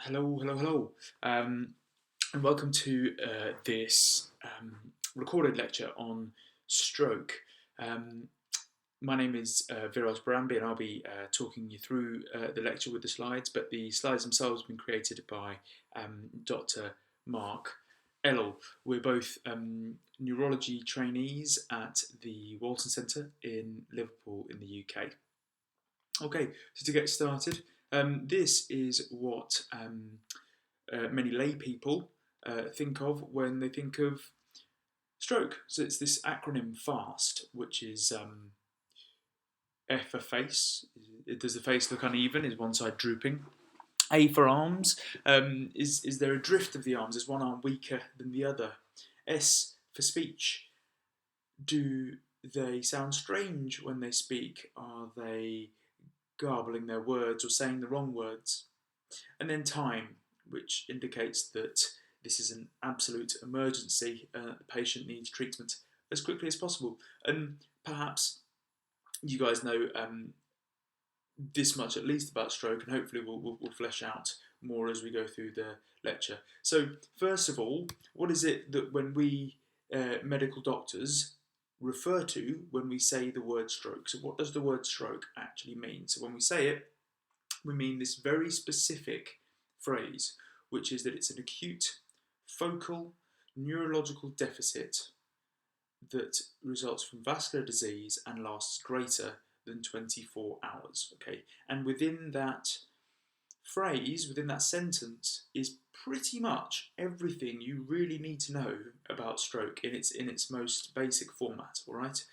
Hello, and welcome to this recorded lecture on stroke. Um, my name is Viraj Barambi, and I'll be talking you through the lecture with the slides, but the slides themselves have been created by Dr. Mark Ellel. We're both neurology trainees at the Walton Centre in Liverpool in the UK. Okay, so to get started, this is what many lay people think of when they think of stroke. So it's this acronym FAST, which is F for face. Does the face look uneven? Is one side drooping? A for arms. Is there a drift of the arms? Is one arm weaker than the other? S for speech. Do they sound strange when they speak? Are they garbling their words or saying the wrong words? And then time, which indicates that this is an absolute emergency. The patient needs treatment as quickly as possible. And perhaps you guys know this much at least about stroke, and hopefully we'll flesh out more as we go through the lecture. So first of all, what is it that when we medical doctors refer to when we say the word stroke? So what does the word stroke actually mean? So when we say it, we mean this very specific phrase, which is that it's an acute focal neurological deficit that results from vascular disease and lasts greater than 24 hours. Okay, and within that phrase, within that sentence, is pretty much everything you really need to know about stroke in its most basic format. All right.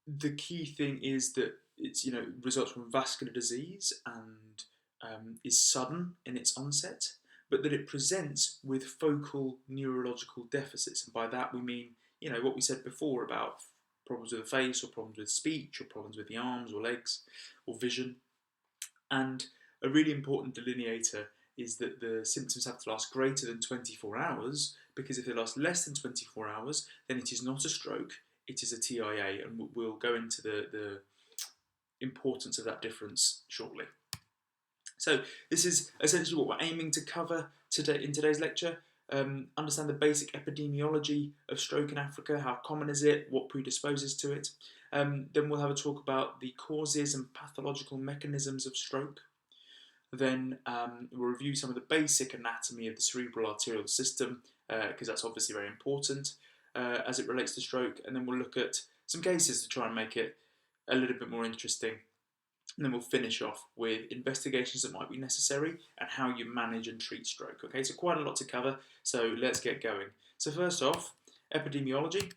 The key thing is that it's results from vascular disease and is sudden in its onset, but that it presents with focal neurological deficits, and by that we mean what we said before about problems with the face, or problems with speech, or problems with the arms or legs, or vision. And a really important delineator is that the symptoms have to last greater than 24 hours, because if they last less than 24 hours, then it is not a stroke, it is a TIA, and we'll go into the importance of that difference shortly. So this is essentially what we're aiming to cover today in today's lecture. Understand the basic epidemiology of stroke in Africa. How common is it? What predisposes to it? Then we'll have a talk about the causes and pathological mechanisms of stroke. Then we'll review some of the basic anatomy of the cerebral arterial system, because that's obviously very important as it relates to stroke. And then we'll look at some cases to try and make it a little bit more interesting. And then we'll finish off with investigations that might be necessary and how you manage and treat stroke. Okay, so quite a lot to cover, so let's get going. So first off, epidemiology.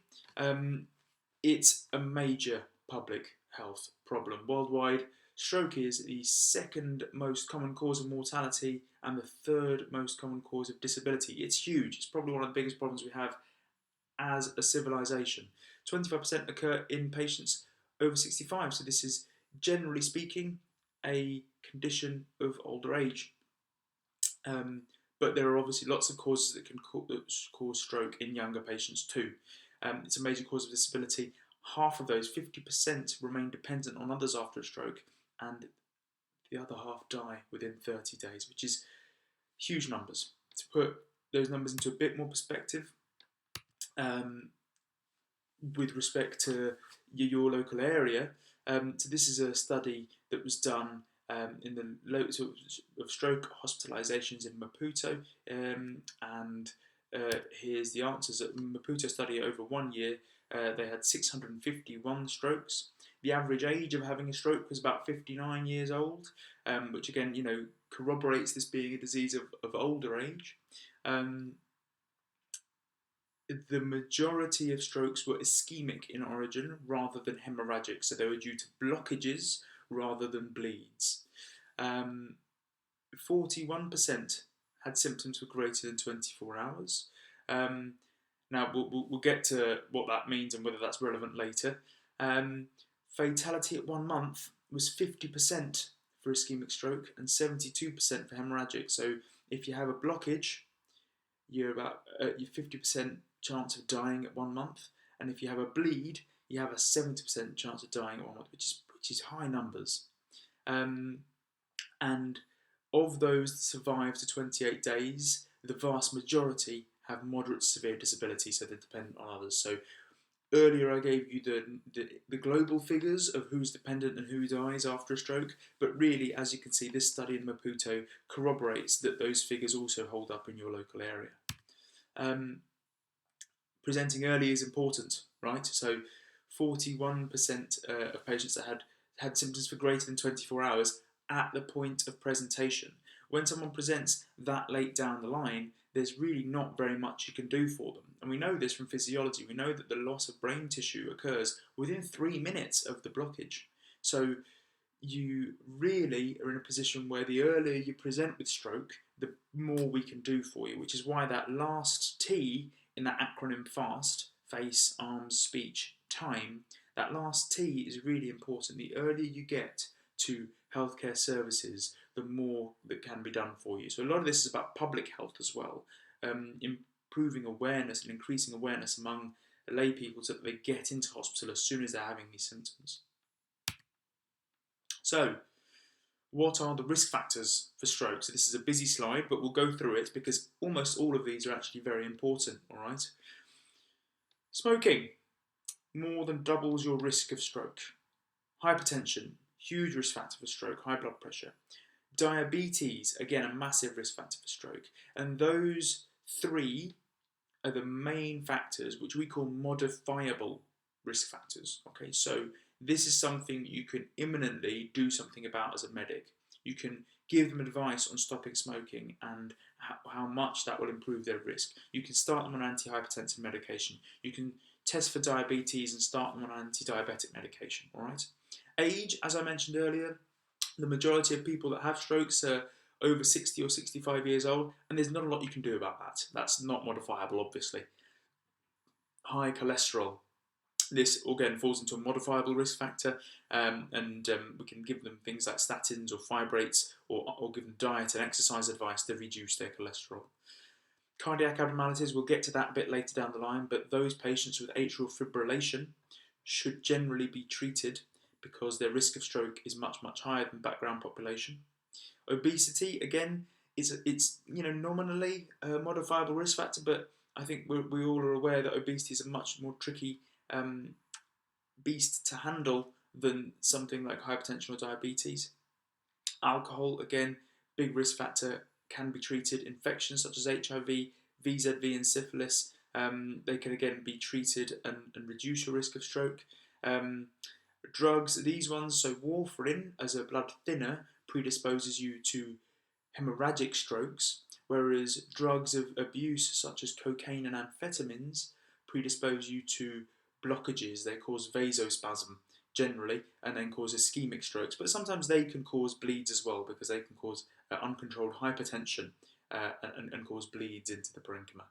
It's a major public health problem worldwide. Stroke is the second most common cause of mortality and the third most common cause of disability. It's huge. It's probably one of the biggest problems we have as a civilization. 25% occur in patients over 65, so this is, generally speaking, a condition of older age. But there are obviously lots of causes that can cause stroke in younger patients too. It's a major cause of disability. Half of those, 50%, remain dependent on others after a stroke, and the other half die within 30 days, which is huge numbers. To put those numbers into a bit more perspective, with respect to your local area, so this is a study that was done in the of stroke hospitalizations in Maputo, and here's the answers. At Maputo study over 1 year, they had 651 strokes. The average age of having a stroke was about 59 years old, which again, corroborates this being a disease of older age. The majority of strokes were ischemic in origin rather than hemorrhagic, so they were due to blockages rather than bleeds. 41% had symptoms for greater than 24 hours. Now, we'll get to what that means and whether that's relevant later. Fatality at 1 month was 50% for ischemic stroke and 72% for hemorrhagic. So if you have a blockage, you're 50% chance of dying at 1 month, and if you have a bleed, you have a 70% chance of dying at 1 month, which is high numbers. And Of those that survive to 28 days, the vast majority have moderate to severe disability, so they're dependent on others. So earlier I gave you the global figures of who's dependent and who dies after a stroke, but really, as you can see, this study in Maputo corroborates that those figures also hold up in your local area. Presenting early is important, right? So 41% of patients that had symptoms for greater than 24 hours at the point of presentation. When someone presents that late down the line, there's really not very much you can do for them. And we know this from physiology. We know that the loss of brain tissue occurs within 3 minutes of the blockage. So you really are in a position where the earlier you present with stroke, the more we can do for you, which is why that last T in that acronym FAST, face, arms, speech, time, that last T is really important. The earlier you get to healthcare services, the more that can be done for you. So a lot of this is about public health as well, improving awareness and increasing awareness among lay people so that they get into hospital as soon as they're having these symptoms. So, what are the risk factors for stroke? So this is a busy slide, but we'll go through it because almost all of these are actually very important, all right? Smoking more than doubles your risk of stroke. Hypertension, huge risk factor for stroke, high blood pressure. Diabetes, again, a massive risk factor for stroke. And those three are the main factors which we call modifiable risk factors. Okay, so this is something you can imminently do something about as a medic. You can give them advice on stopping smoking and how much that will improve their risk. You can start them on antihypertensive medication. You can test for diabetes and start them on anti-diabetic medication. All right. Age, as I mentioned earlier, the majority of people that have strokes are over 60 or 65 years old, and there's not a lot you can do about that. That's not modifiable, obviously. High cholesterol. This, again, falls into a modifiable risk factor, and we can give them things like statins or fibrates, or give them diet and exercise advice to reduce their cholesterol. Cardiac abnormalities, we'll get to that a bit later down the line, but those patients with atrial fibrillation should generally be treated because their risk of stroke is much, much higher than background population. Obesity, again, it's nominally a modifiable risk factor, but I think we all are aware that obesity is a much more tricky beast to handle than something like hypertension or diabetes. Alcohol, again, big risk factor, can be treated. Infections such as HIV, VZV and syphilis, they can again be treated and reduce your risk of stroke. Drugs, these ones, so warfarin as a blood thinner predisposes you to hemorrhagic strokes, whereas drugs of abuse such as cocaine and amphetamines predispose you to blockages. They cause vasospasm generally and then cause ischemic strokes, but sometimes they can cause bleeds as well because they can cause uncontrolled hypertension and cause bleeds into the parenchyma.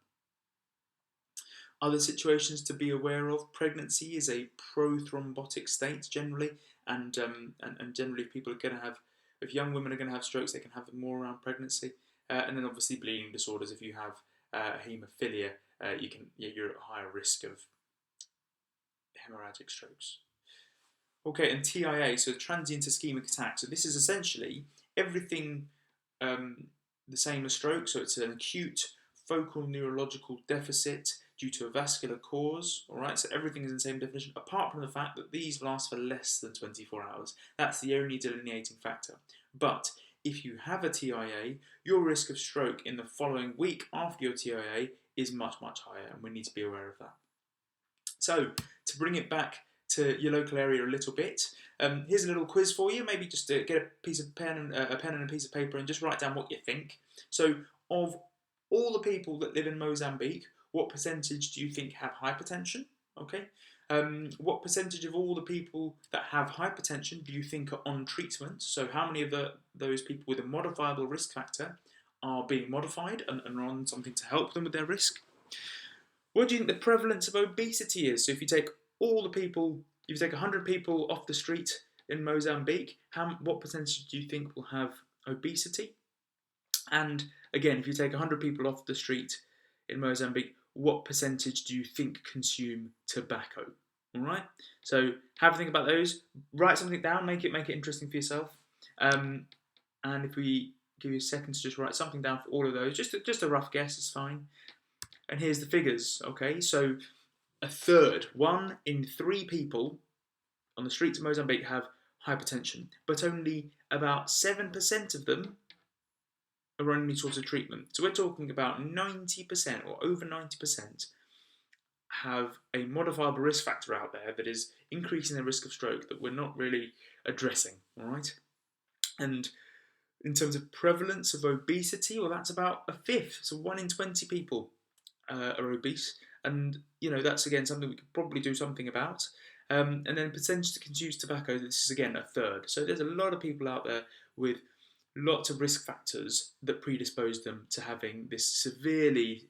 Other situations to be aware of: pregnancy is a prothrombotic state generally, and generally people are going to have, if young women are going to have strokes, they can have them more around pregnancy, and then obviously bleeding disorders. If you have haemophilia, you're at higher risk of hemorrhagic strokes. Okay, and TIA, so transient ischemic attack. So this is essentially everything the same as stroke. So it's an acute focal neurological deficit due to a vascular cause. All right, so everything is in the same definition, apart from the fact that these last for less than 24 hours. That's the only delineating factor. But if you have a TIA, your risk of stroke in the following week after your TIA is much, much higher, and we need to be aware of that. So, to bring it back to your local area a little bit, here's a little quiz for you. Maybe just to get a pen and a piece of paper and just write down what you think. So, of all the people that live in Mozambique, what percentage do you think have hypertension? Okay. What percentage of all the people that have hypertension do you think are on treatment? So how many of those people with a modifiable risk factor are being modified and are on something to help them with their risk? What do you think the prevalence of obesity is? So if you take all the people, if you take 100 people off the street in Mozambique, what percentage do you think will have obesity? And again, if you take 100 people off the street in Mozambique, what percentage do you think consume tobacco? All right. So have a think about those. Write something down. Make it interesting for yourself. And if we give you a second to just write something down for all of those. Just a rough guess is fine. And here's the figures, okay? So a third, 1 in 3 people on the streets of Mozambique have hypertension, but only about 7% of them are on any sort of treatment. So we're talking about 90% or over 90% have a modifiable risk factor out there that is increasing the risk of stroke that we're not really addressing, all right? And in terms of prevalence of obesity, well, that's about a fifth. So 1 in 20 people are obese. And, that's, again, something we could probably do something about. And then percentage to consume tobacco, this is, again, a third. So there's a lot of people out there with lots of risk factors that predispose them to having this severely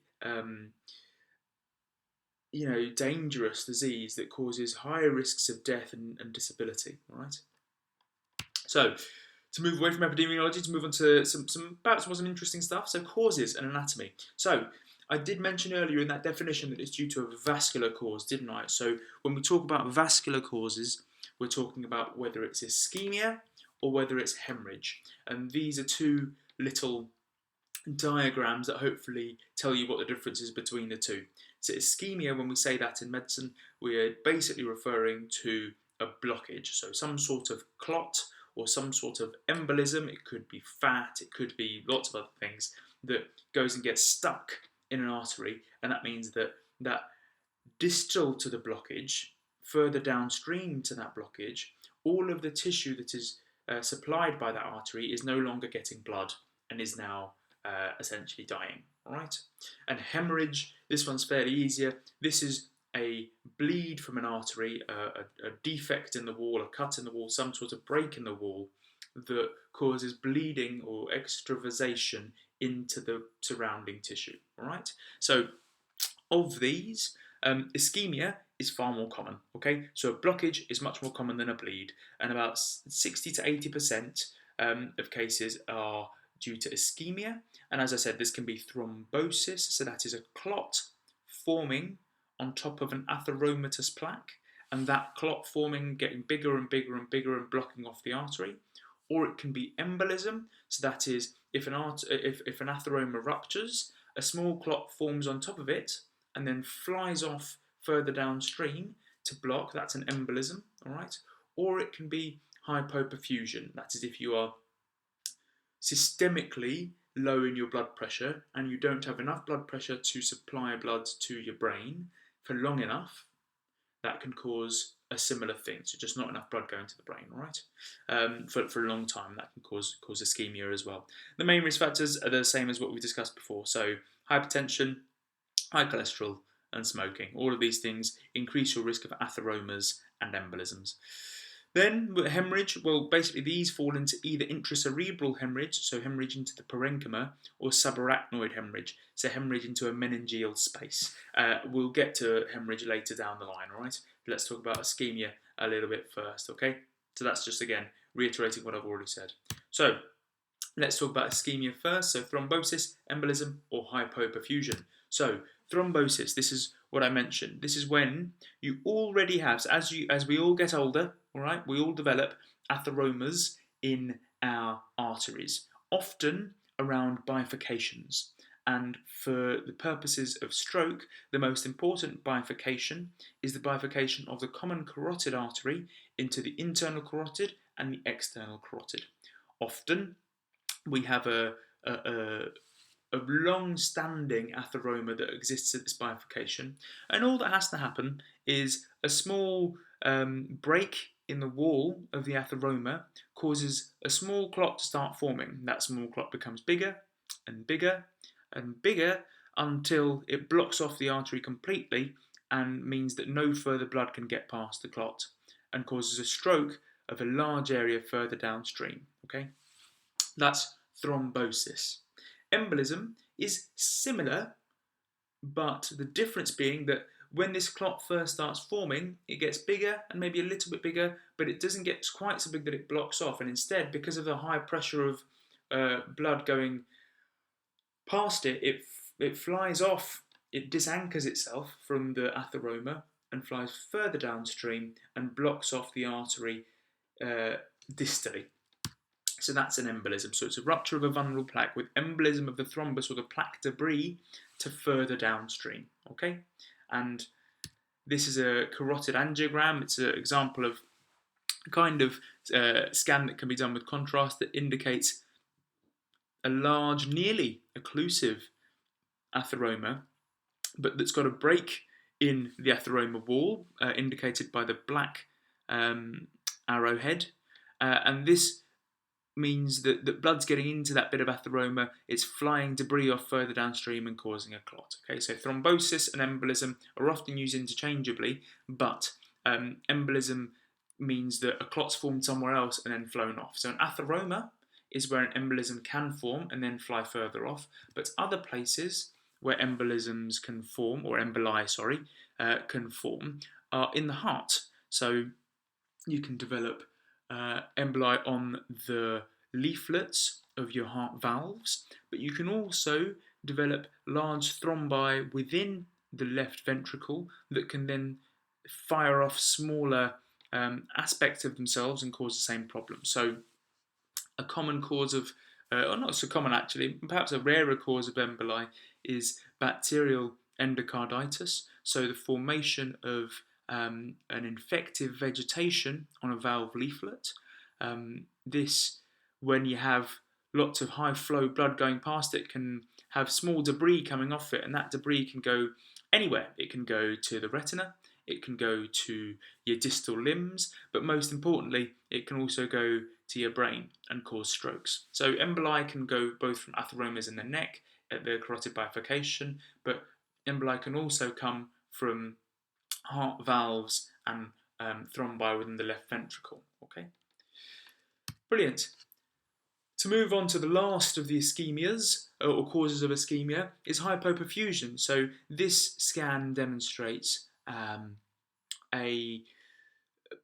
dangerous disease that causes higher risks of death and disability, right? So, to move away from epidemiology, to move on to some perhaps more some interesting stuff. So, causes and anatomy. So, I did mention earlier in that definition that it's due to a vascular cause, didn't I? So, when we talk about vascular causes, we're talking about whether it's ischemia or whether it's hemorrhage. And these are two little diagrams that hopefully tell you what the difference is between the two. So ischemia, when we say that in medicine, we're basically referring to a blockage, so some sort of clot or some sort of embolism. It could be fat, it could be lots of other things that goes and gets stuck in an artery, and that means that distal to the blockage, further downstream to that blockage, all of the tissue that is supplied by that artery is no longer getting blood and is now essentially dying, all right? And hemorrhage, this one's fairly easier. This is a bleed from an artery, a defect in the wall, a cut in the wall, some sort of break in the wall that causes bleeding or extravasation into the surrounding tissue, all right? So of these, ischemia is far more common, okay? So a blockage is much more common than a bleed, and about 60 to 80% of cases are due to ischemia. And as I said, this can be thrombosis, so that is a clot forming on top of an atheromatous plaque, and that clot forming, getting bigger and bigger and bigger and blocking off the artery. Or it can be embolism, so that is if an atheroma ruptures, a small clot forms on top of it and then flies off further downstream to block. That's an embolism, all right? Or it can be hypoperfusion, that is if you are systemically low in your blood pressure and you don't have enough blood pressure to supply blood to your brain for long enough, that can cause a similar thing. So just not enough blood going to the brain, all right? For a long time, that can cause ischemia as well. The main risk factors are the same as what we discussed before. So hypertension, high cholesterol, and smoking. All of these things increase your risk of atheromas and embolisms. Then hemorrhage, well, basically these fall into either intracerebral hemorrhage, so hemorrhage into the parenchyma, or subarachnoid hemorrhage, so hemorrhage into a meningeal space. We'll get to hemorrhage later down the line, all right? Let's talk about ischemia a little bit first, okay? So that's just, again, reiterating what I've already said. So let's talk about ischemia first, so thrombosis, embolism, or hypoperfusion. So thrombosis, this is what I mentioned. This is when you already have, so as we all get older, all right, we all develop atheromas in our arteries, often around bifurcations. And for the purposes of stroke, the most important bifurcation is the bifurcation of the common carotid artery into the internal carotid and the external carotid. Often we have a long-standing atheroma that exists at this bifurcation, and all that has to happen is a small break in the wall of the atheroma causes a small clot to start forming. That small clot becomes bigger and bigger and bigger until it blocks off the artery completely and means that no further blood can get past the clot and causes a stroke of a large area further downstream. Okay, that's thrombosis. Embolism is similar, but the difference being that when this clot first starts forming, it gets bigger and maybe a little bit bigger, but it doesn't get quite so big that it blocks off. And instead, because of the high pressure of blood going past it, it flies off, it disanchors itself from the atheroma and flies further downstream and blocks off the artery distally. So that's an embolism. So it's a rupture of a vulnerable plaque with embolism of the thrombus or the plaque debris to further downstream. Okay, and this is a carotid angiogram. It's an example of a kind of scan that can be done with contrast that indicates a large, nearly occlusive atheroma, but that's got a break in the atheroma wall, indicated by the black arrowhead, and this means that blood's getting into that bit of atheroma, it's flying debris off further downstream and causing a clot. Okay, so thrombosis and embolism are often used interchangeably, but embolism means that a clot's formed somewhere else and then flown off. So an atheroma is where an embolism can form and then fly further off, but other places where embolisms can form, or emboli, can form, are in the heart. So you can develop emboli on the leaflets of your heart valves, but you can also develop large thrombi within the left ventricle that can then fire off smaller aspects of themselves and cause the same problem. So a common cause of, or not so common actually, perhaps a rarer cause of emboli is bacterial endocarditis, so the formation of an infective vegetation on a valve leaflet. This, when you have lots of high flow blood going past it, can have small debris coming off it, and that debris can go anywhere. It can go to the retina, it can go to your distal limbs, but most importantly, it can also go to your brain and cause strokes. So emboli can go both from atheromas in the neck at the carotid bifurcation, but emboli can also come from heart valves and thrombi within the left ventricle. Okay, brilliant. To move on to the last of the ischemias, or causes of ischemia, is hypoperfusion. So this scan demonstrates a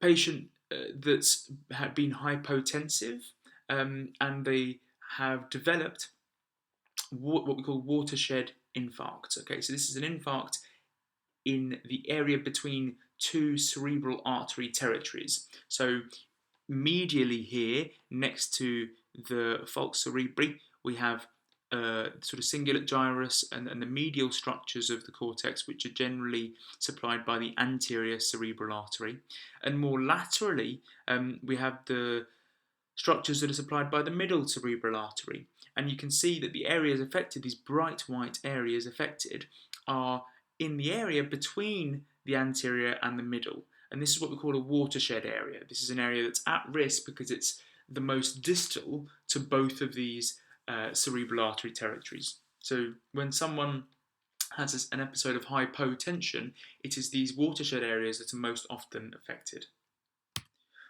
patient that's had been hypotensive, and they have developed what we call watershed infarcts. Okay, so this is an infarct in the area between two cerebral artery territories. So medially here, next to the falx cerebri, we have sort of cingulate gyrus and the medial structures of the cortex, which are generally supplied by the anterior cerebral artery. And more laterally, we have the structures that are supplied by the middle cerebral artery. And you can see that the areas affected, these bright white areas affected, are in the area between the anterior and the middle. And this is what we call a watershed area. This is an area that's at risk because it's the most distal to both of these cerebral artery territories. So when someone has an episode of hypotension, it is these watershed areas that are most often affected.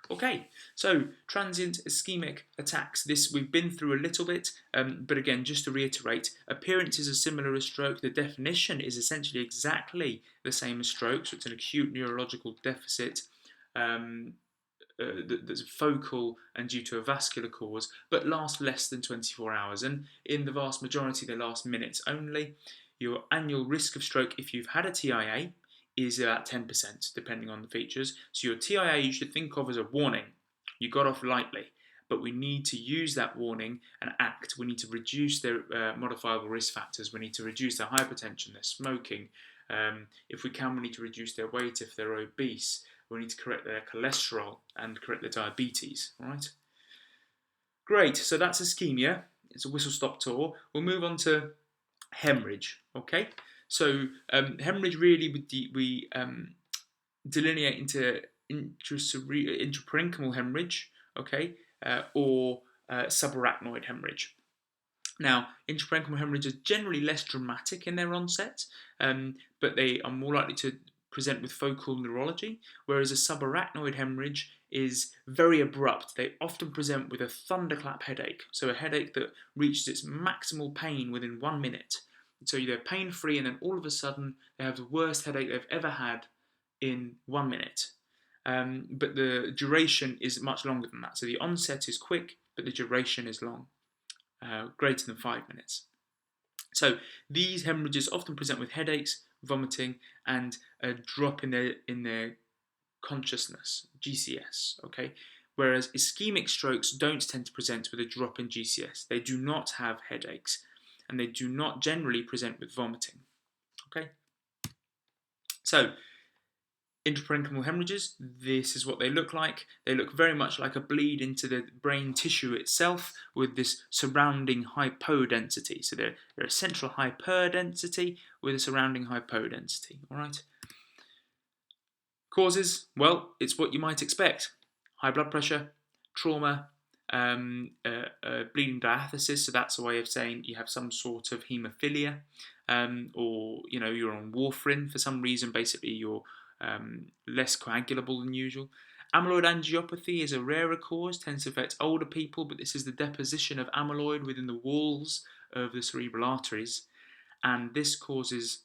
Okay, so transient ischemic attacks. This we've been through a little bit, but again, just to reiterate, appearances are similar as stroke. The definition is essentially exactly the same as stroke, so it's an acute neurological deficit that's focal and due to a vascular cause, but lasts less than 24 hours, and in the vast majority they last minutes only. Your annual risk of stroke, if you've had a TIA, is about 10%, depending on the features. So your TIA you should think of as a warning. You got off lightly, but we need to use that warning and act. We need to reduce their modifiable risk factors. We need to reduce their hypertension, their smoking. If we can, we need to reduce their weight if they're obese. We need to correct their cholesterol and correct their diabetes. All right. Great. So that's ischemia. It's a whistle-stop tour. We'll move on to hemorrhage. Okay. So hemorrhhage really we delineate into intraparenchymal hemorrhage, okay, or subarachnoid hemorrhage. Now, intraparenchymal hemorrhage is generally less dramatic in their onset, but they are more likely to present with focal neurology, whereas a subarachnoid hemorrhage is very abrupt. They often present with a thunderclap headache, so a headache that reaches its maximal pain within 1 minute. So they're pain-free, and then all of a sudden they have the worst headache they've ever had in 1 minute. But the duration is much longer than that. So the onset is quick, but the duration is long, greater than 5 minutes. So these hemorrhages often present with headaches, vomiting, and a drop in their consciousness, GCS. Okay, whereas ischemic strokes don't tend to present with a drop in GCS. They do not have headaches, and they do not generally present with vomiting. Okay? So, intraparenchymal hemorrhages, this is what they look like. They look very much like a bleed into the brain tissue itself with this surrounding hypodensity. So they're a central hyperdensity with a surrounding hypodensity. All right. Causes, well, it's what you might expect. High blood pressure, trauma, bleeding diathesis, so that's a way of saying you have some sort of haemophilia, or you're on warfarin for some reason. Basically, you're less coagulable than usual. Amyloid angiopathy is a rarer cause, tends to affect older people, but this is the deposition of amyloid within the walls of the cerebral arteries, and this causes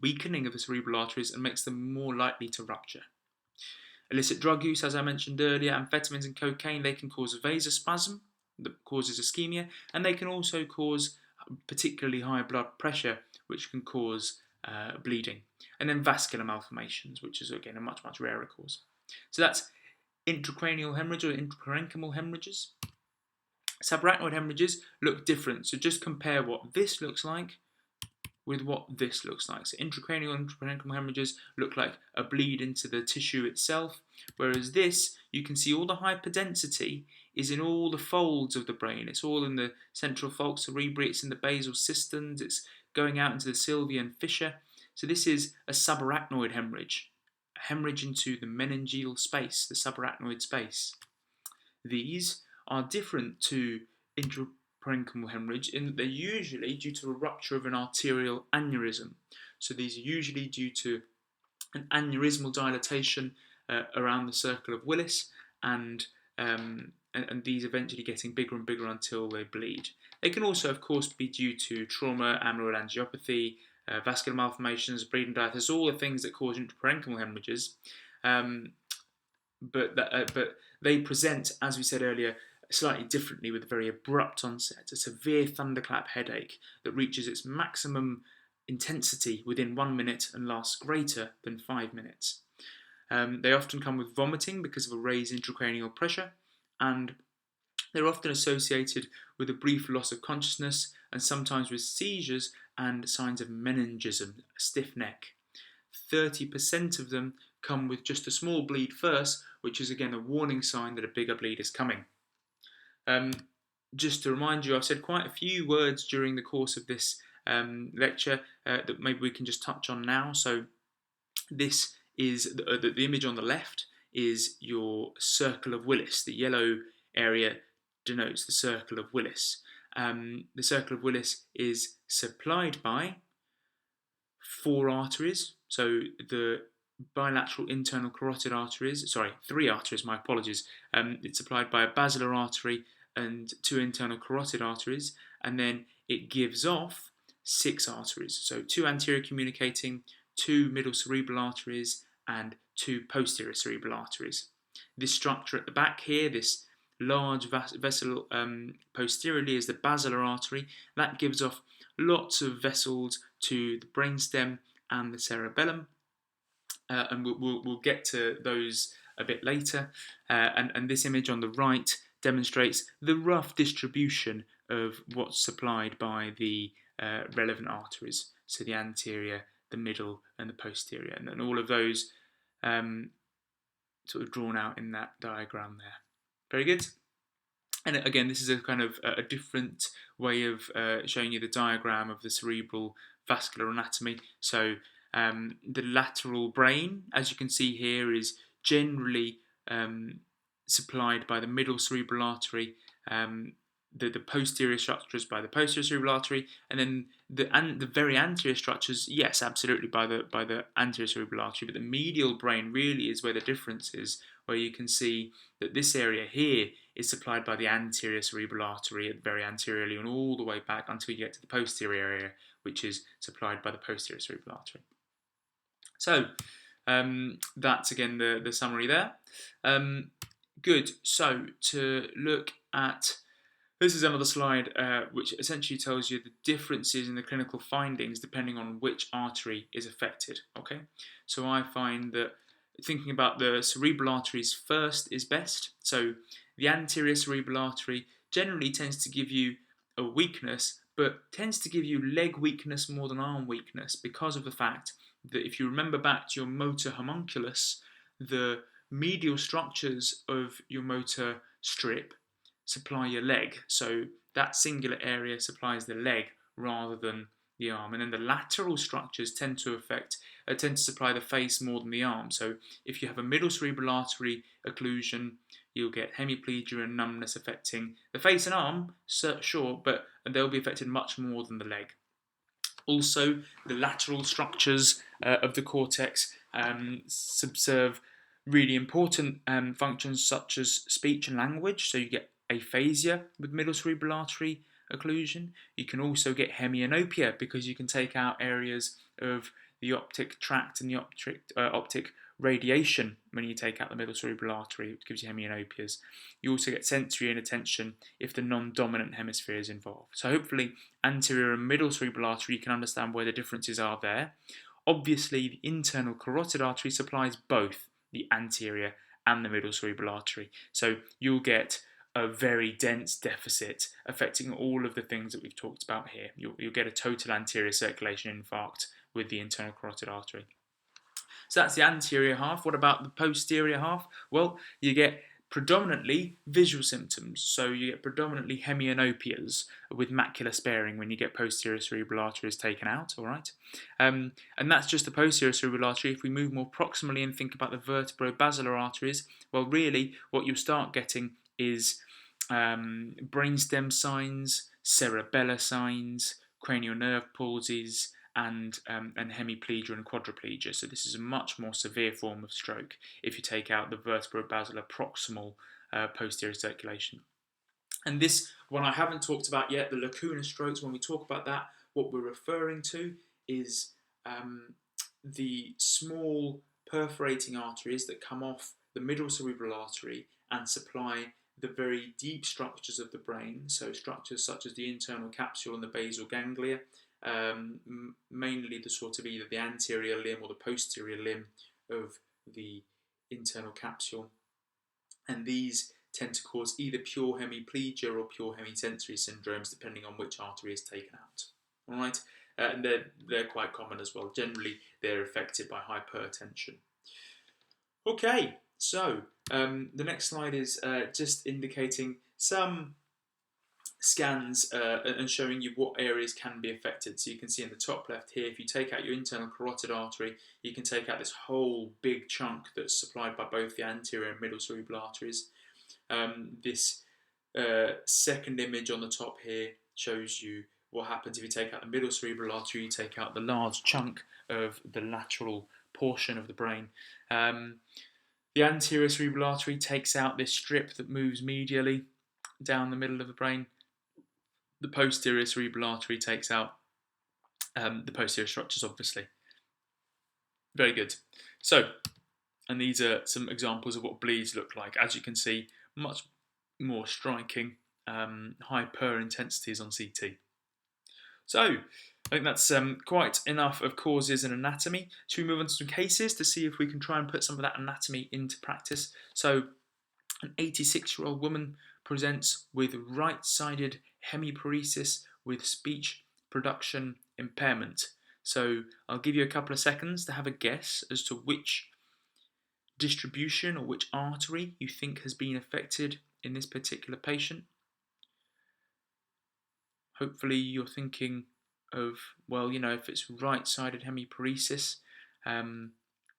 weakening of the cerebral arteries and makes them more likely to rupture. Illicit drug use, as I mentioned earlier, amphetamines and cocaine, they can cause vasospasm that causes ischemia, and they can also cause particularly high blood pressure, which can cause bleeding. And then vascular malformations, which is again a much, much rarer cause. So that's intracranial hemorrhage or intraparenchymal hemorrhages. Subarachnoid hemorrhages look different, so just compare what this looks like with what this looks like. So intracranial and intraparenchymal hemorrhages look like a bleed into the tissue itself, whereas this, you can see all the hyperdensity is in all the folds of the brain. It's all in the central falx cerebri, it's in the basal cisterns, it's going out into the sylvian fissure. So this is a subarachnoid hemorrhage, a hemorrhage into the meningeal space, the subarachnoid space. These are different to intraparenchymal hemorrhage in that they're usually due to a rupture of an arterial aneurysm. So these are usually due to an aneurysmal dilatation around the circle of Willis, and these eventually getting bigger and bigger until they bleed. They can also, of course, be due to trauma, amyloid angiopathy, vascular malformations, bleeding diathesis, all the things that cause intraparenchymal hemorrhages. But they present, as we said earlier, slightly differently with a very abrupt onset, a severe thunderclap headache that reaches its maximum intensity within 1 minute and lasts greater than 5 minutes. They often come with vomiting because of a raised intracranial pressure, and they're often associated with a brief loss of consciousness and sometimes with seizures and signs of meningism, a stiff neck. 30% of them come with just a small bleed first, which is again a warning sign that a bigger bleed is coming. Just to remind you, I've said quite a few words during the course of this lecture that maybe we can just touch on now. So this is the image on the left is your circle of Willis. The yellow area denotes the circle of Willis. The circle of Willis is supplied by 4 arteries. So the bilateral internal carotid arteries, 3 arteries, my apologies. It's supplied by a basilar artery and 2 internal carotid arteries, and then it gives off 6 arteries. So 2 anterior communicating, 2 middle cerebral arteries, and 2 posterior cerebral arteries. This structure at the back here, this large vessel posteriorly, is the basilar artery. That gives off lots of vessels to the brainstem and the cerebellum, and we'll get to those a bit later. And this image on the right demonstrates the rough distribution of what's supplied by the relevant arteries, so the anterior, the middle, and the posterior, and all of those sort of drawn out in that diagram there. Very good. And again, this is a kind of a different way of showing you the diagram of the cerebral vascular anatomy. So the lateral brain, as you can see here, is generally supplied by the middle cerebral artery, the posterior structures by the posterior cerebral artery, and then the very anterior structures, yes, absolutely by the anterior cerebral artery, but the medial brain really is where the difference is, where you can see that this area here is supplied by the anterior cerebral artery very anteriorly and all the way back until you get to the posterior area, which is supplied by the posterior cerebral artery. So that's again the summary there. Good. So to look at, this is another slide which essentially tells you the differences in the clinical findings depending on which artery is affected. Okay, so I find that thinking about the cerebral arteries first is best. So the anterior cerebral artery generally tends to give you a weakness, but tends to give you leg weakness more than arm weakness, because of the fact that if you remember back to your motor homunculus, the medial structures of your motor strip supply your leg. So that singular area supplies the leg rather than the arm. And then the lateral structures tend to supply the face more than the arm. So if you have a middle cerebral artery occlusion, you'll get hemiplegia and numbness affecting the face and arm, sure, but they'll be affected much more than the leg. Also, the lateral structures of the cortex subserve really important functions such as speech and language. So you get aphasia with middle cerebral artery occlusion. You can also get hemianopia because you can take out areas of the optic tract and the optic radiation when you take out the middle cerebral artery, which gives you hemianopias. You also get sensory inattention if the non-dominant hemisphere is involved. So hopefully anterior and middle cerebral artery, you can understand where the differences are there. Obviously, the internal carotid artery supplies both the anterior and the middle cerebral artery. So you'll get a very dense deficit affecting all of the things that we've talked about here. You'll get a total anterior circulation infarct with the internal carotid artery. So that's the anterior half. What about the posterior half? Well, you get predominantly visual symptoms. So you get predominantly hemianopias with macular sparing when you get posterior cerebral arteries taken out, all right? And that's just the posterior cerebral artery. If we move more proximally and think about the vertebro-basilar arteries, well, really what you'll start getting is brainstem signs, cerebellar signs, cranial nerve palsies, and hemiplegia and quadriplegia. So this is a much more severe form of stroke if you take out the vertebro-basilar proximal posterior circulation. And this one I haven't talked about yet, the lacunar strokes. When we talk about that, what we're referring to is the small perforating arteries that come off the middle cerebral artery and supply the very deep structures of the brain, so structures such as the internal capsule and the basal ganglia, mainly the sort of either the anterior limb or the posterior limb of the internal capsule, and these tend to cause either pure hemiplegia or pure hemisensory syndromes depending on which artery is taken out. All right, and they're quite common as well. Generally, they're affected by hypertension. Okay, so the next slide is just indicating some scans and showing you what areas can be affected. So you can see in the top left here, if you take out your internal carotid artery, you can take out this whole big chunk that's supplied by both the anterior and middle cerebral arteries. This second image on the top here shows you what happens if you take out the middle cerebral artery, you take out the large chunk of the lateral portion of the brain. The anterior cerebral artery takes out this strip that moves medially down the middle of the brain. The posterior cerebral artery takes out the posterior structures, obviously. Very good. So, and these are some examples of what bleeds look like. As you can see, much more striking hyper intensities on CT. So, I think that's quite enough of causes and anatomy. Should we move on to some cases to see if we can try and put some of that anatomy into practice? So, an 86-year-old woman presents with right-sided hemiparesis with speech production impairment. So I'll give you a couple of seconds to have a guess as to which distribution or which artery you think has been affected in this particular patient. Hopefully you're thinking of, well, if it's right-sided hemiparesis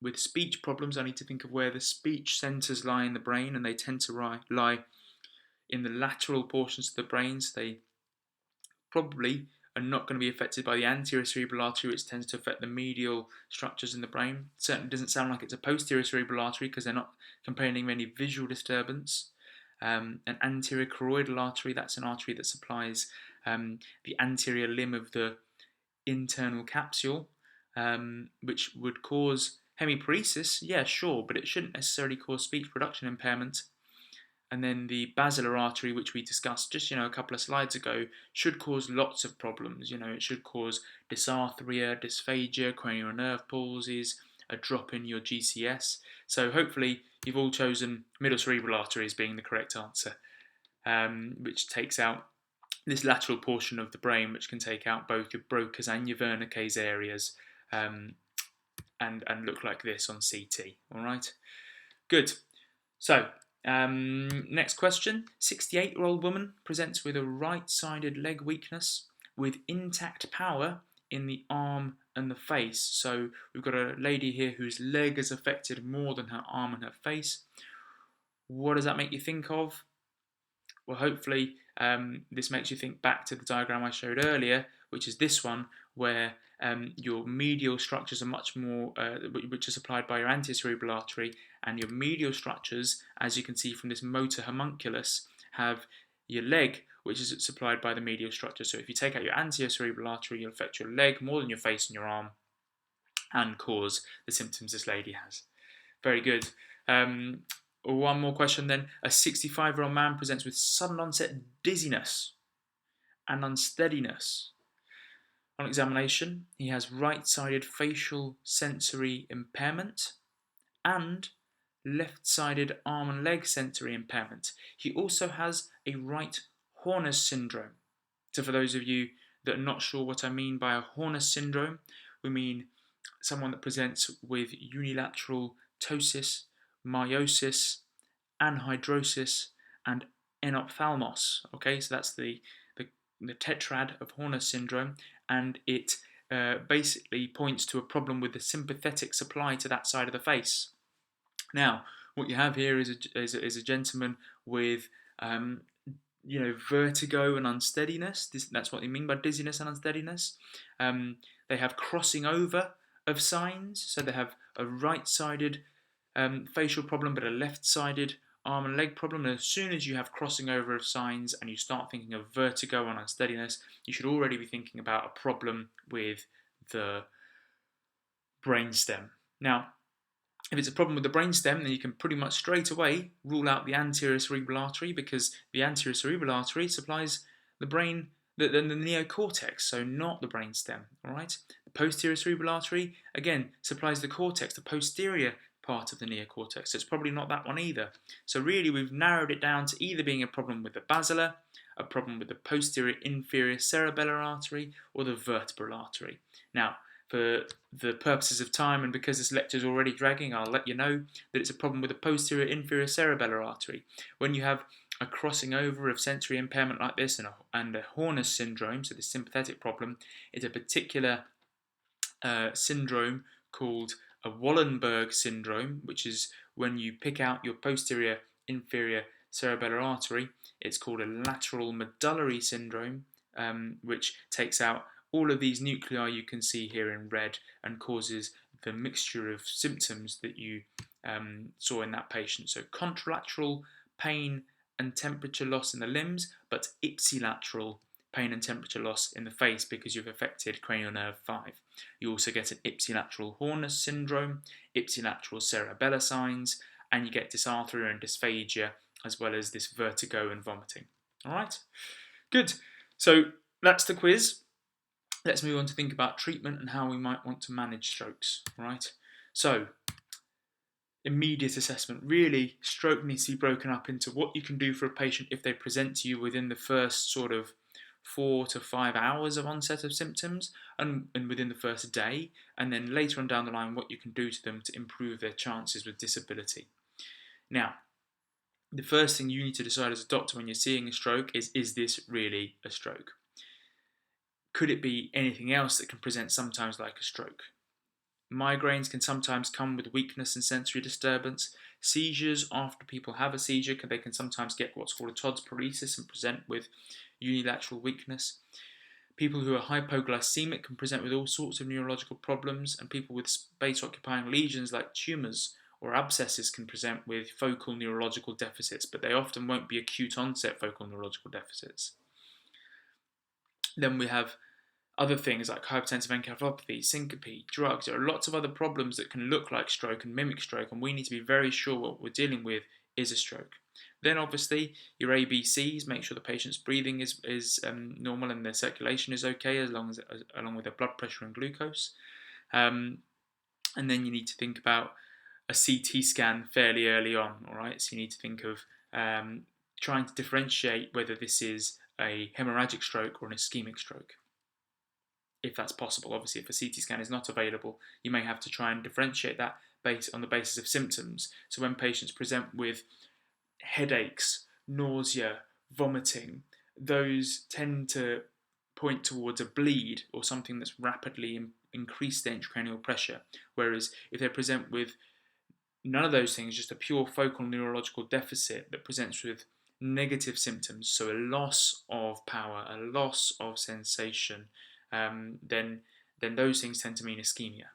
with speech problems, I need to think of where the speech centers lie in the brain, and they tend to lie in the lateral portions of the brain. So they probably are not going to be affected by the anterior cerebral artery, which tends to affect the medial structures in the brain. It certainly doesn't sound like it's a posterior cerebral artery because they're not complaining of any visual disturbance. An anterior choroidal artery, that's an artery that supplies the anterior limb of the internal capsule, which would cause hemiparesis, yeah, sure, but it shouldn't necessarily cause speech production impairment. And then the basilar artery, which we discussed just a couple of slides ago, should cause lots of problems. It should cause dysarthria, dysphagia, cranial nerve palsies, a drop in your GCS. So hopefully you've all chosen middle cerebral artery as being the correct answer, which takes out this lateral portion of the brain, which can take out both your Broca's and your Wernicke's areas, and look like this on CT. All right, good. So next question. 68-year-old woman presents with a right-sided leg weakness with intact power in the arm and the face. So we've got a lady here whose leg is affected more than her arm and her face. What does that make you think of? Well, hopefully this makes you think back to the diagram I showed earlier, which is this one, where your medial structures are much more, which are supplied by your anterocerebral artery, and your medial structures, as you can see from this motor homunculus, have your leg, which is supplied by the medial structure. So if you take out your anterocerebral artery, you'll affect your leg more than your face and your arm, and cause the symptoms this lady has. Very good. One more question then. A 65-year-old man presents with sudden onset dizziness and unsteadiness. On examination, he has right-sided facial sensory impairment and left-sided arm and leg sensory impairment. He also has a right Horner's syndrome. So for those of you that are not sure what I mean by a Horner's syndrome, we mean someone that presents with unilateral ptosis, meiosis, anhidrosis, and enophthalmos. Okay, so that's the tetrad of Horner's syndrome, and it basically points to a problem with the sympathetic supply to that side of the face. Now, what you have here is a gentleman with vertigo and unsteadiness. That's what they mean by dizziness and unsteadiness. They have crossing over of signs, so they have a right-sided facial problem but a left-sided arm and leg problem. And as soon as you have crossing over of signs and you start thinking of vertigo and unsteadiness, you should already be thinking about a problem with the brainstem. Now, if it's a problem with the brainstem, then you can pretty much straight away rule out the anterior cerebral artery, because the anterior cerebral artery supplies the brain, the neocortex, so not the brainstem. All right. The posterior cerebral artery again supplies the cortex, the posterior part of the neocortex. So it's probably not that one either. So really, we've narrowed it down to either being a problem with the basilar, a problem with the posterior inferior cerebellar artery, or the vertebral artery. Now, for the purposes of time, and because this lecture is already dragging, I'll let you know that it's a problem with the posterior inferior cerebellar artery. When you have a crossing over of sensory impairment like this and a Horner's syndrome, so the sympathetic problem, it's a particular syndrome called a Wallenberg syndrome, which is when you pick out your posterior inferior cerebellar artery. It's called a lateral medullary syndrome, which takes out all of these nuclei you can see here in red and causes the mixture of symptoms that you saw in that patient. So contralateral pain and temperature loss in the limbs, but ipsilateral pain and temperature loss in the face because you've affected cranial nerve 5. You also get an ipsilateral Horner's syndrome, ipsilateral cerebellar signs, and you get dysarthria and dysphagia, as well as this vertigo and vomiting. All right, good. So that's the quiz. Let's move on to think about treatment and how we might want to manage strokes. All right, so immediate assessment. Really, stroke needs to be broken up into what you can do for a patient if they present to you within the first sort of 4 to 5 hours of onset of symptoms and within the first day, and then later on down the line what you can do to them to improve their chances with disability. Now, the first thing you need to decide as a doctor when you're seeing a stroke is this really a stroke? Could it be anything else that can present sometimes like a stroke? Migraines can sometimes come with weakness and sensory disturbance. Seizures, after people have a seizure, they can sometimes get what's called a Todd's paresis and present with unilateral weakness. People who are hypoglycemic can present with all sorts of neurological problems, and people with space-occupying lesions like tumours or abscesses can present with focal neurological deficits, but they often won't be acute onset focal neurological deficits. Then we have other things like hypertensive encephalopathy, syncope, drugs. There are lots of other problems that can look like stroke and mimic stroke, and we need to be very sure what we're dealing with is a stroke. Then obviously your ABCs, make sure the patient's breathing is normal and their circulation is okay, along with their blood pressure and glucose. And then you need to think about a CT scan fairly early on, all right? So you need to think of trying to differentiate whether this is a hemorrhagic stroke or an ischemic stroke, if that's possible. Obviously, if a CT scan is not available, you may have to try and differentiate that based on the basis of symptoms. So when patients present with headaches, nausea, vomiting, those tend to point towards a bleed or something that's rapidly increased the intracranial pressure. Whereas if they present with none of those things, just a pure focal neurological deficit that presents with negative symptoms, so a loss of power, a loss of sensation, then those things tend to mean ischemia.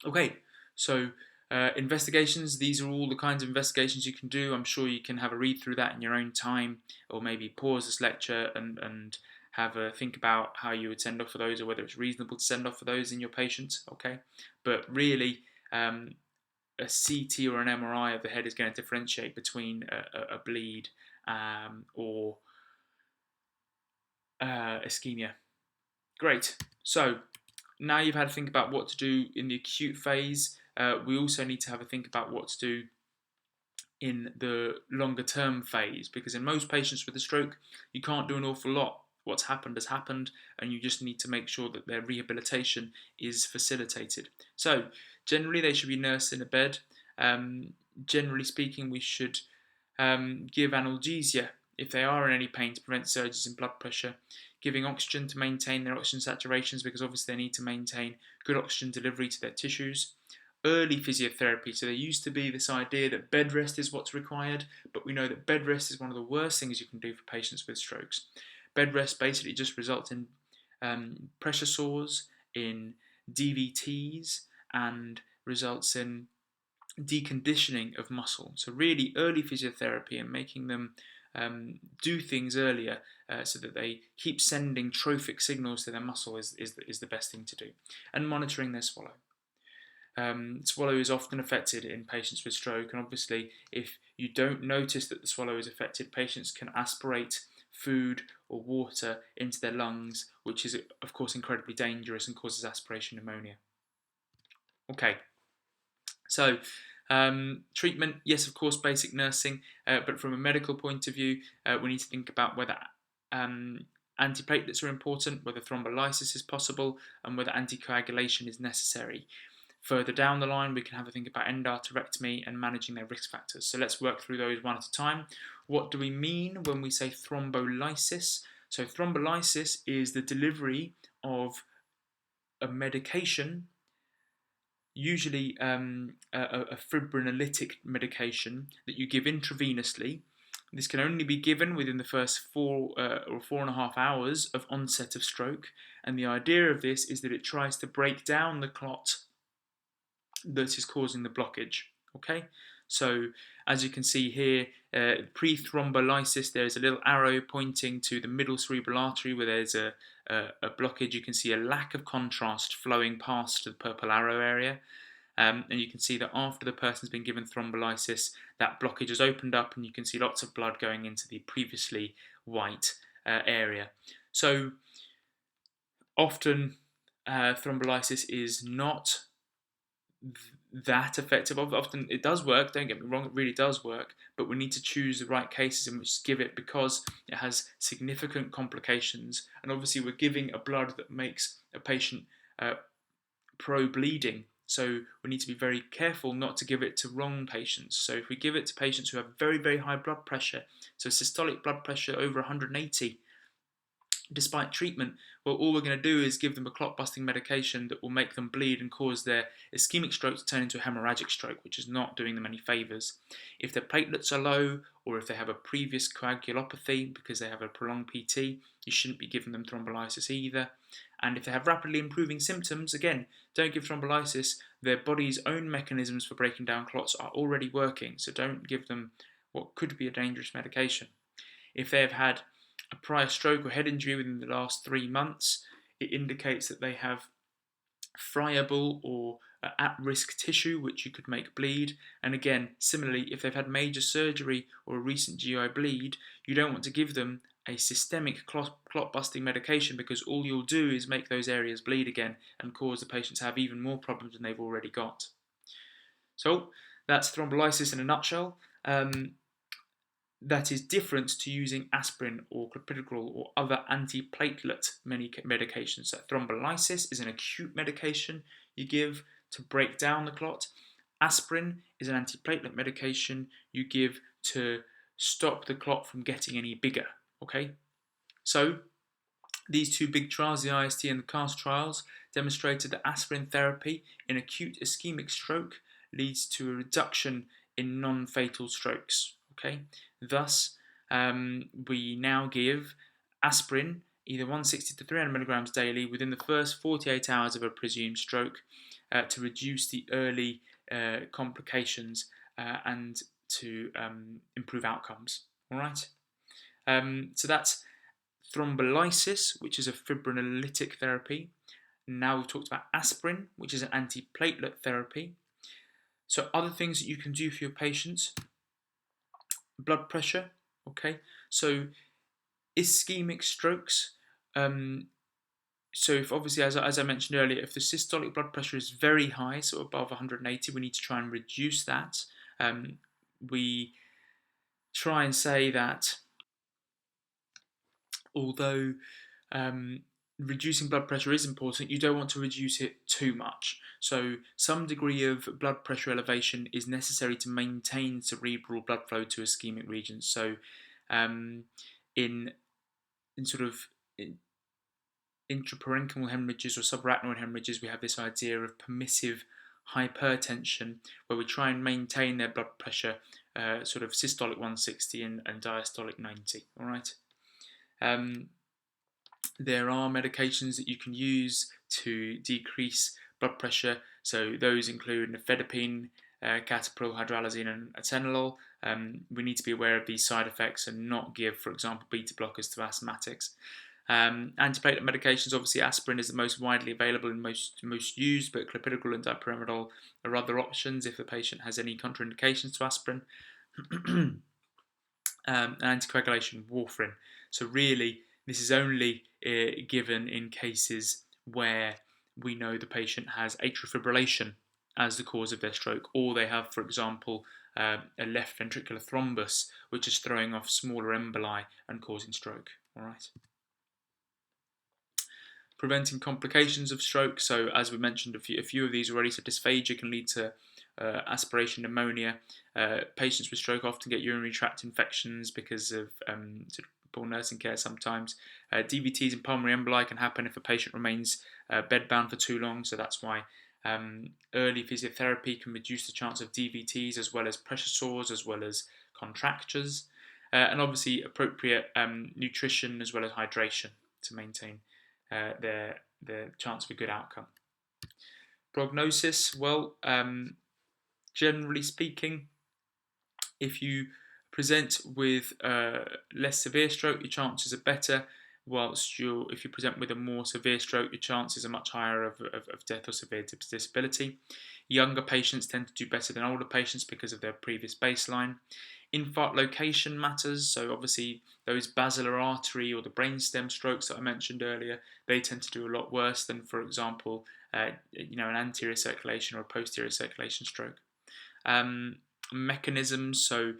Okay, so investigations, these are all the kinds of investigations you can do. I'm sure you can have a read through that in your own time, or maybe pause this lecture and have a think about how you would send off for those, or whether it's reasonable to send off for those in your patients. Okay, but really, a CT or an MRI of the head is going to differentiate between a bleed or ischemia. Great. So now you've had to think about what to do in the acute phase. We also need to have a think about what to do in the longer term phase, because in most patients with a stroke, you can't do an awful lot. What's happened has happened, and you just need to make sure that their rehabilitation is facilitated. So generally, they should be nursed in a bed. Generally speaking, we should give analgesia if they are in any pain to prevent surges in blood pressure, giving oxygen to maintain their oxygen saturations, because obviously they need to maintain good oxygen delivery to their tissues. Early physiotherapy, so there used to be this idea that bed rest is what's required, but we know that bed rest is one of the worst things you can do for patients with strokes. Bed rest basically just results in pressure sores, in DVTs, and results in deconditioning of muscle. So really early physiotherapy and making them do things earlier so that they keep sending trophic signals to their muscle is the best thing to do. And monitoring their swallow. Swallow is often affected in patients with stroke, and obviously if you don't notice that the swallow is affected, patients can aspirate food or water into their lungs, which is of course incredibly dangerous and causes aspiration pneumonia. Okay, so treatment, yes, of course, basic nursing, but from a medical point of view, we need to think about whether antiplatelets are important, whether thrombolysis is possible, and whether anticoagulation is necessary. Further down the line, we can have a think about endarterectomy and managing their risk factors. So let's work through those one at a time. What do we mean when we say thrombolysis? So thrombolysis is the delivery of a medication, usually a fibrinolytic medication that you give intravenously. This can only be given within the first 4 or 4.5 hours of onset of stroke, and the idea of this is that it tries to break down the clot that is causing the blockage. Okay, so as you can see here, pre-thrombolysis, there is a little arrow pointing to the middle cerebral artery where there's a blockage. You can see a lack of contrast flowing past the purple arrow area. And you can see that after the person's been given thrombolysis, that blockage has opened up and you can see lots of blood going into the previously white area. So often thrombolysis is not that effective. Often it does work, don't get me wrong, it really does work, but we need to choose the right cases in which to give it, because it has significant complications, and obviously we're giving a blood that makes a patient pro-bleeding, so we need to be very careful not to give it to wrong patients. So if we give it to patients who have very, very high blood pressure, so systolic blood pressure over 180, despite treatment, well, all we're going to do is give them a clot-busting medication that will make them bleed and cause their ischemic stroke to turn into a hemorrhagic stroke, which is not doing them any favours. If their platelets are low, or if they have a previous coagulopathy because they have a prolonged PT, you shouldn't be giving them thrombolysis either. And if they have rapidly improving symptoms, again, don't give thrombolysis. Their body's own mechanisms for breaking down clots are already working, so don't give them what could be a dangerous medication. If they have had a prior stroke or head injury within the last 3 months, it indicates that they have friable or at-risk tissue which you could make bleed. And again, similarly, if they've had major surgery or a recent GI bleed, you don't want to give them a systemic clot-busting medication, because all you'll do is make those areas bleed again and cause the patient to have even more problems than they've already got. So that's thrombolysis in a nutshell. That is different to using aspirin or clopidogrel or other antiplatelet medications. So thrombolysis is an acute medication you give to break down the clot. Aspirin is an antiplatelet medication you give to stop the clot from getting any bigger. Okay, so these two big trials, the IST and the CAST trials, demonstrated that aspirin therapy in acute ischemic stroke leads to a reduction in non-fatal strokes. Okay, thus we now give aspirin, either 160 to 300 milligrams daily, within the first 48 hours of a presumed stroke to reduce the early complications and to improve outcomes. All right. So that's thrombolysis, which is a fibrinolytic therapy. Now we've talked about aspirin, which is an antiplatelet therapy. So other things that you can do for your patients: blood pressure. Okay, so ischemic strokes. So if obviously, as I mentioned earlier, if the systolic blood pressure is very high, so above 180, we need to try and reduce that. We try and say that although reducing blood pressure is important, you don't want to reduce it too much. So some degree of blood pressure elevation is necessary to maintain cerebral blood flow to ischemic regions. So in intraparenchymal hemorrhages or subarachnoid hemorrhages, we have this idea of permissive hypertension, where we try and maintain their blood pressure sort of systolic 160 and diastolic 90. All right. There are medications that you can use to decrease blood pressure. So those include nifedipine, captopril, hydralazine, and atenolol. We need to be aware of these side effects and not give, for example, beta blockers to asthmatics. Antiplatelet medications, obviously aspirin is the most widely available and most used, but clopidogrel and dipyridamole are other options if the patient has any contraindications to aspirin. Anticoagulation, warfarin. So really, this is only given in cases where we know the patient has atrial fibrillation as the cause of their stroke, or they have, for example, a left ventricular thrombus, which is throwing off smaller emboli and causing stroke. All right. Preventing complications of stroke. So as we mentioned, a few of these already. So dysphagia can lead to aspiration pneumonia. Patients with stroke often get urinary tract infections because of sort of poor nursing care sometimes. DVTs and pulmonary emboli can happen if a patient remains bedbound for too long. So that's why early physiotherapy can reduce the chance of DVTs, as well as pressure sores, as well as contractures. And obviously appropriate nutrition as well as hydration to maintain their chance of a good outcome. Prognosis, well, generally speaking, if you present with less severe stroke, your chances are better, whilst if you present with a more severe stroke, your chances are much higher of death or severe disability. Younger patients tend to do better than older patients because of their previous baseline. Infarct location matters, so obviously those basilar artery or the brainstem strokes that I mentioned earlier, they tend to do a lot worse than, for example, an anterior circulation or a posterior circulation stroke. Mechanisms, so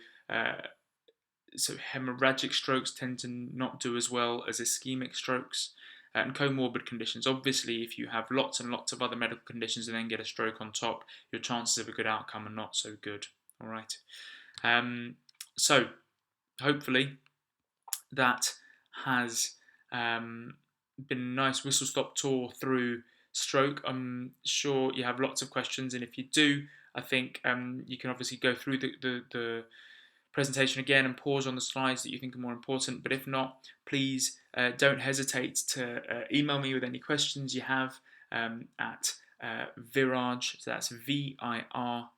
hemorrhagic strokes tend to not do as well as ischemic strokes. And comorbid conditions, obviously if you have lots and lots of other medical conditions and then get a stroke on top, your chances of a good outcome are not so good. All right. So hopefully that has been a nice whistle-stop tour through stroke. I'm sure you have lots of questions, and if you do, I think you can obviously go through the presentation again and pause on the slides that you think are more important. But if not, please don't hesitate to email me with any questions you have at Viraj, so that's VIRAJ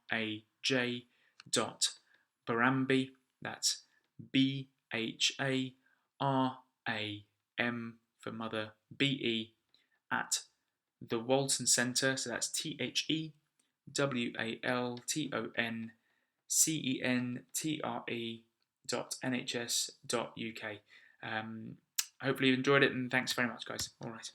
Barambi, that's BHARAM for mother, BE, at the Walton Centre, so that's THEWALTONCENTRE.nhs.uk. Hopefully you enjoyed it, and thanks very much, guys. All right.